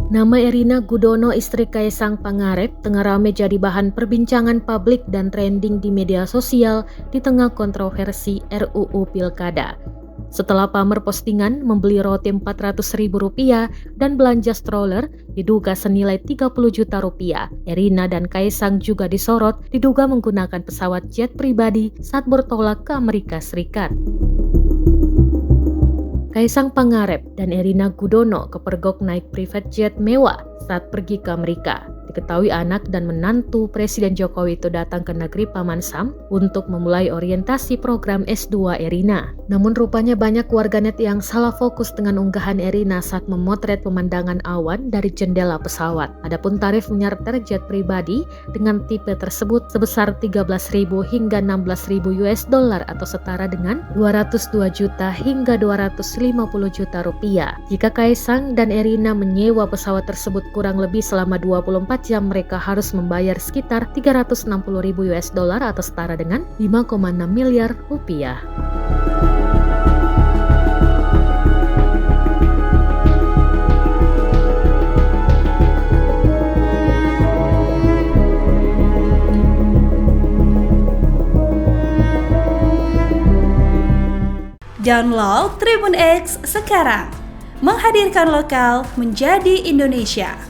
Nama Erina Gudono, istri Kaisang Pangarep, tengah ramai jadi bahan perbincangan publik dan trending di media sosial di tengah kontroversi RUU Pilkada. Setelah pamer postingan membeli roti Rp400.000 dan belanja stroller diduga senilai Rp30 juta, Erina dan Kaisang juga disorot diduga menggunakan pesawat jet pribadi saat bertolak ke Amerika Serikat. Kaisang Pangarep dan Erina Gudono kepergok naik private jet mewah saat pergi ke Amerika. Diketahui anak dan menantu Presiden Jokowi itu datang ke negeri Paman Sam untuk memulai orientasi program S2 Erina. Namun rupanya banyak warganet yang salah fokus dengan unggahan Erina saat memotret pemandangan awan dari jendela pesawat. Adapun tarif menyarter jet pribadi dengan tipe tersebut sebesar 13.000 hingga 16.000 US dollar atau setara dengan 202 juta hingga 250 juta rupiah. Jika Kaisang dan Erina menyewa pesawat tersebut kurang lebih selama 24 jam, mereka harus membayar sekitar 360.000 US dollar atau setara dengan 5,6 miliar rupiah. Download Tribun X sekarang, menghadirkan lokal menjadi Indonesia.